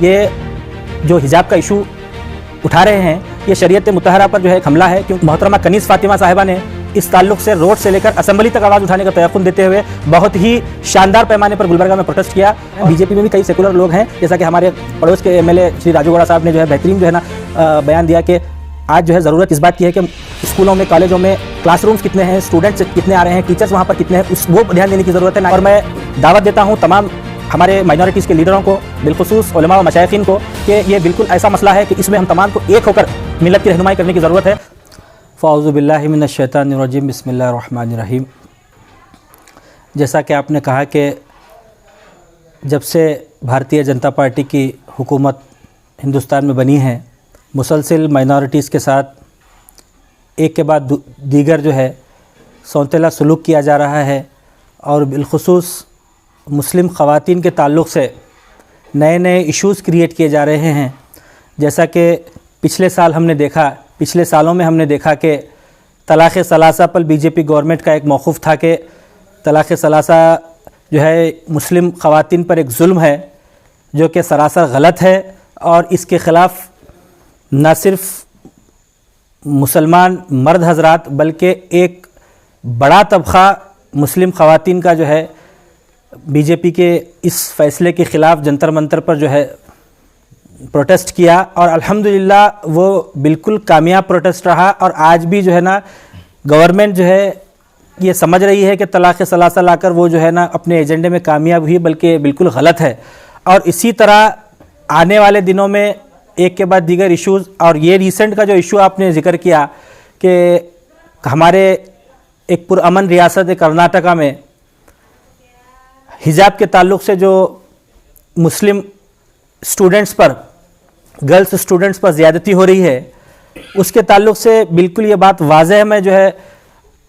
یہ جو حجاب کا ایشو اٹھا رہے ہیں یہ شریعت مطہرہ پر جو ہے ایک حملہ ہے، کیونکہ محترمہ کنیز فاطمہ صاحبہ نے اس تعلق سے روڈ سے لے کر اسمبلی تک آواز اٹھانے کا تیقن دیتے ہوئے بہت ہی شاندار پیمانے پر گلبرگہ میں پروٹیسٹ کیا۔ بی جے پی میں بھی کئی سیکولر لوگ ہیں، جیسا کہ ہمارے پڑوس کے ایم ایل اے شری راجو گوڑا صاحب نے جو ہے بہترین جو ہے نا بیان دیا کہ آج جو ہے ضرورت اس بات کی ہے کہ اسکولوں میں کالجوں میں کلاس رومز کتنے ہیں، اسٹوڈنٹس کتنے آ رہے ہیں، ٹیچرز وہاں پر کتنے ہیں، وہ دھیان دینے کی ضرورت ہے۔ اور میں دعوت دیتا ہوں تمام ہمارے مائنورٹیز کے لیڈروں کو، بالخصوص علماء و مشائخین کو، کہ یہ بالکل ایسا مسئلہ ہے کہ اس میں ہم تمام کو ایک ہو کر ملت کی رہنمائی کرنے کی ضرورت ہے۔ فاعوذ باللہ من الشیطان الرجیم، بسم اللہ الرحمن الرحیم۔ جیسا کہ آپ نے کہا کہ جب سے بھارتیہ جنتا پارٹی کی حکومت ہندوستان میں بنی ہے، مسلسل مائنورٹیز کے ساتھ ایک کے بعد دیگر جو ہے سونتیلا سلوک کیا جا رہا ہے، اور بالخصوص مسلم خواتین کے تعلق سے نئے نئے ایشوز کریٹ کیے جا رہے ہیں۔ جیسا کہ پچھلے سالوں میں ہم نے دیکھا کہ طلاق ثلاثہ پر بی جے پی گورنمنٹ کا ایک موقف تھا کہ طلاق ثلاثہ جو ہے مسلم خواتین پر ایک ظلم ہے جو کہ سراسر غلط ہے، اور اس کے خلاف نہ صرف مسلمان مرد حضرات بلکہ ایک بڑا طبقہ مسلم خواتین کا جو ہے بی جے پی کے اس فیصلے کے خلاف جنتر منتر پر جو ہے پروٹیسٹ کیا، اور الحمدللہ وہ بالکل کامیاب پروٹیسٹ رہا۔ اور آج بھی جو ہے نا گورنمنٹ جو ہے یہ سمجھ رہی ہے کہ طلاق ثلاثہ لا کر وہ جو ہے نا اپنے ایجنڈے میں کامیاب ہوئی، بلکہ بالکل غلط ہے۔ اور اسی طرح آنے والے دنوں میں ایک کے بعد دیگر ایشوز، اور یہ ریسنٹ کا جو ایشو آپ نے ذکر کیا کہ ہمارے ایک پرامن ریاست کرناٹکا میں حجاب کے تعلق سے جو مسلم اسٹوڈنٹس پر، گرلس اسٹوڈنٹس پر زیادتی ہو رہی ہے، اس کے تعلق سے بالکل یہ بات واضح میں جو ہے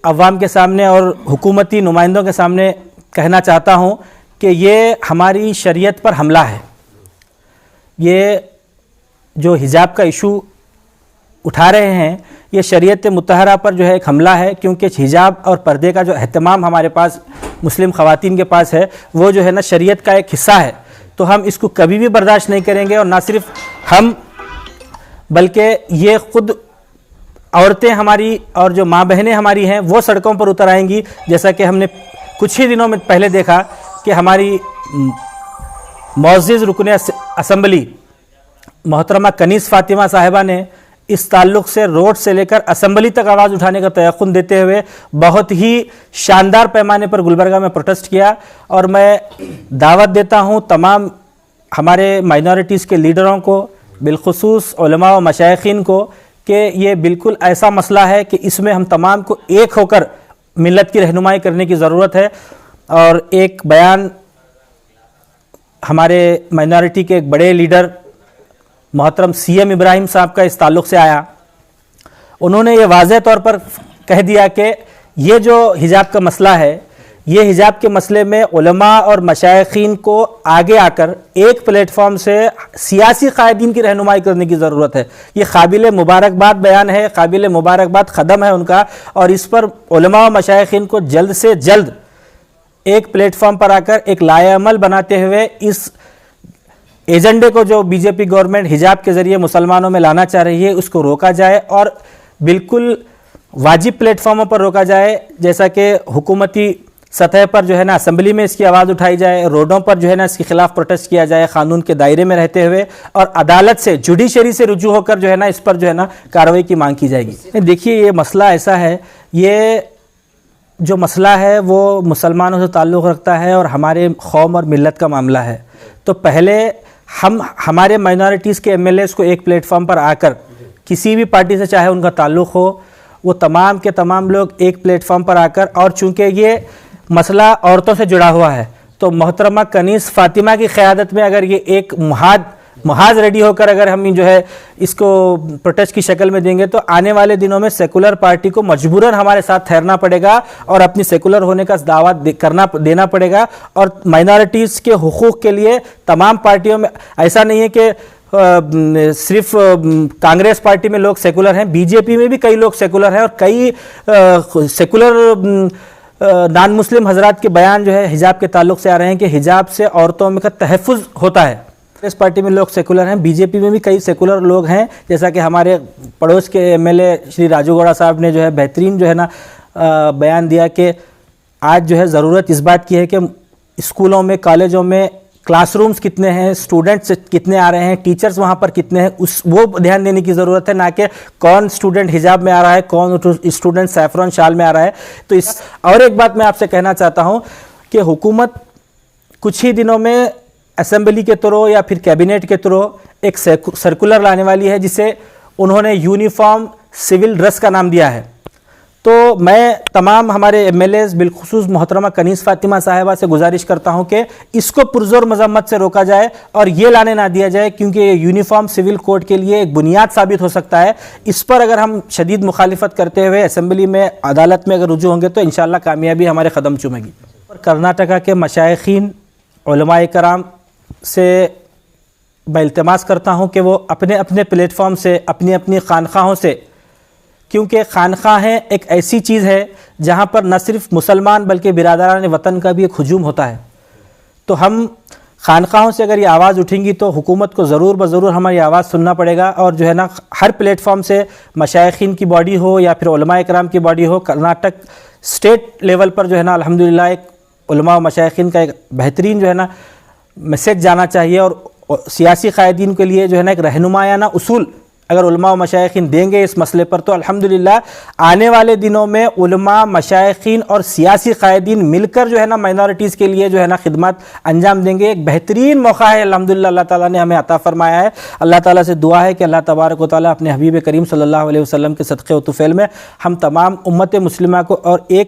عوام کے سامنے اور حکومتی نمائندوں کے سامنے کہنا چاہتا ہوں کہ یہ ہماری شریعت پر حملہ ہے۔ یہ جو حجاب کا ایشو اٹھا رہے ہیں یہ شریعت مطہرہ پر جو ہے ایک حملہ ہے، کیونکہ حجاب اور پردے کا جو اہتمام ہمارے پاس مسلم خواتین کے پاس ہے وہ جو ہے نا شریعت کا ایک حصہ ہے، تو ہم اس کو کبھی بھی برداشت نہیں کریں گے۔ اور نہ صرف ہم بلکہ یہ خود عورتیں ہماری اور جو ماں بہنیں ہماری ہیں وہ سڑکوں پر اتر آئیں گی، جیسا کہ ہم نے کچھ ہی دنوں میں پہلے دیکھا کہ ہماری معزز رکن اسمبلی محترمہ کنیز فاطمہ صاحبہ نے اس تعلق سے روڈ سے لے کر اسمبلی تک آواز اٹھانے کا تیقن دیتے ہوئے بہت ہی شاندار پیمانے پر گلبرگہ میں پروٹیسٹ کیا۔ اور میں دعوت دیتا ہوں تمام ہمارے مائنورٹیز کے لیڈروں کو، بالخصوص علماء و مشائخین کو، کہ یہ بالکل ایسا مسئلہ ہے کہ اس میں ہم تمام کو ایک ہو کر ملت کی رہنمائی کرنے کی ضرورت ہے۔ اور ایک بیان ہمارے مائنورٹی کے ایک بڑے لیڈر محترم سی ایم ابراہیم صاحب کا اس تعلق سے آیا، انہوں نے یہ واضح طور پر کہہ دیا کہ یہ جو حجاب کا مسئلہ ہے، یہ حجاب کے مسئلے میں علماء اور مشائخین کو آگے آ کر ایک پلیٹ فارم سے سیاسی قائدین کی رہنمائی کرنے کی ضرورت ہے۔ یہ قابل مبارکباد بیان ہے، قابل مبارکباد قدم ہے ان کا، اور اس پر علماء و مشائخین کو جلد سے جلد ایک پلیٹ فارم پر آ کر ایک لائحہ عمل بناتے ہوئے اس ایجنڈے کو جو بی جے پی گورنمنٹ حجاب کے ذریعے مسلمانوں میں لانا چاہ رہی ہے اس کو روکا جائے، اور بالکل واجب پلیٹ فارموں پر روکا جائے، جیسا کہ حکومتی سطح پر جو ہے نا اسمبلی میں اس کی آواز اٹھائی جائے، روڈوں پر جو ہے نا اس کے خلاف پروٹیسٹ کیا جائے قانون کے دائرے میں رہتے ہوئے، اور عدالت سے جوڈیشری سے رجوع ہو کر جو ہے نا اس پر جو ہے نا کارروائی کی مانگ کی جائے گی۔ دیکھیے یہ مسئلہ ایسا ہے، یہ جو مسئلہ ہے وہ مسلمانوں سے تعلق رکھتا ہے اور ہمارے قوم اور ملت کا معاملہ ہے، تو پہلے ہمارے مائنورٹیز کے ایم ایل ایز کو ایک پلیٹ فارم پر آ کر کسی بھی پارٹی سے چاہے ان کا تعلق ہو، وہ تمام کے تمام لوگ ایک پلیٹ فارم پر آ کر، اور چونکہ یہ مسئلہ عورتوں سے جڑا ہوا ہے تو محترمہ کنیز فاطمہ کی قیادت میں اگر یہ ایک محاذ ریڈی ہو کر اگر ہم جو ہے اس کو پروٹیسٹ کی شکل میں دیں گے تو آنے والے دنوں میں سیکولر پارٹی کو مجبوراً ہمارے ساتھ ٹھہرنا پڑے گا اور اپنی سیکولر ہونے کا دعویٰ دینا پڑے گا۔ اور مائنورٹیز کے حقوق کے لیے تمام پارٹیوں میں ایسا نہیں ہے کہ صرف کانگریس پارٹی میں لوگ سیکولر ہیں، بی جے پی میں بھی کئی لوگ سیکولر ہیں، اور کئی سیکولر نان مسلم حضرات کے بیان جو ہے حجاب کے تعلق سے آ رہے ہیں کہ حجاب سے عورتوں میں کا تحفظ ہوتا ہے، اس پارٹی میں لوگ سیکولر ہیں, بی جے پی میں بھی کئی سیکولر لوگ ہیں, جیسا کہ ہمارے پڑوس کے ایم ایل اے شری راجو گوڑا صاحب نے جو ہے بہترین جو ہے نا بیان دیا کہ آج جو ہے ضرورت اس بات کی ہے کہ اسکولوں میں, کالجوں میں کلاس رومز کتنے ہیں, اسٹوڈنٹس کتنے آ رہے ہیں, ٹیچرز وہاں پر کتنے ہیں, وہ دھیان دینے کی ضرورت ہے, نہ کہ کون اسٹوڈنٹ حجاب میں آ رہا ہے, کون اسٹوڈنٹ سیفرون شال میں آ رہا ہے. تو اور ایک بات میں آپ سے کہنا چاہتا ہوں کہ حکومت کچھ ہی دنوں میں اسمبلی کے تھرو یا پھر کیبنٹ کے تھرو ایک سرکولر لانے والی ہے جسے انہوں نے یونیفارم سول ڈریس کا نام دیا ہے. تو میں تمام ہمارے ایم ایل ایز بالخصوص محترمہ کنیز فاطمہ صاحبہ سے گزارش کرتا ہوں کہ اس کو پرزور مذمت سے روکا جائے اور یہ لانے نہ دیا جائے, کیونکہ یہ یونیفارم سول کوڈ کے لیے ایک بنیاد ثابت ہو سکتا ہے. اس پر اگر ہم شدید مخالفت کرتے ہوئے اسمبلی میں, عدالت میں اگر رجوع ہوں گے تو انشاءاللہ کامیابی ہمارے قدم چومے گی. کرناٹکا کے مشائخین, علماء کرام سے میں التماس کرتا ہوں کہ وہ اپنے اپنے پلیٹ فارم سے, اپنی اپنی خانقاہوں سے, کیونکہ خانقاہیں ایک ایسی چیز ہے جہاں پر نہ صرف مسلمان بلکہ برادران وطن کا بھی ایک ہجوم ہوتا ہے, تو ہم خانقاہوں سے اگر یہ آواز اٹھیں گی تو حکومت کو ضرور بضرور ہماری آواز سننا پڑے گا. اور جو ہے نا ہر پلیٹ فارم سے مشائخین کی باڈی ہو یا پھر علماء کرام کی باڈی ہو, کرناٹک اسٹیٹ لیول پر جو ہے نا الحمدللہ ایک علماء و مشائخین کا ایک بہترین جو ہے نا میسیج جانا چاہیے. اور سیاسی قائدین کے لیے جو ہے نا ایک رہنمایانہ اصول اگر علماء و مشائخین دیں گے اس مسئلے پر تو الحمدللہ آنے والے دنوں میں علماء, مشائخین اور سیاسی قائدین مل کر جو ہے نا مائنورٹیز کے لیے جو ہے نا خدمات انجام دیں گے. ایک بہترین موقع ہے الحمدللہ اللہ تعالیٰ نے ہمیں عطا فرمایا ہے. اللہ تعالیٰ سے دعا ہے کہ اللہ تبارک و تعالیٰ اپنے حبیب کریم صلی اللہ علیہ وسلم کے صدقے و طفیل میں ہم تمام امت مسلمہ کو اور ایک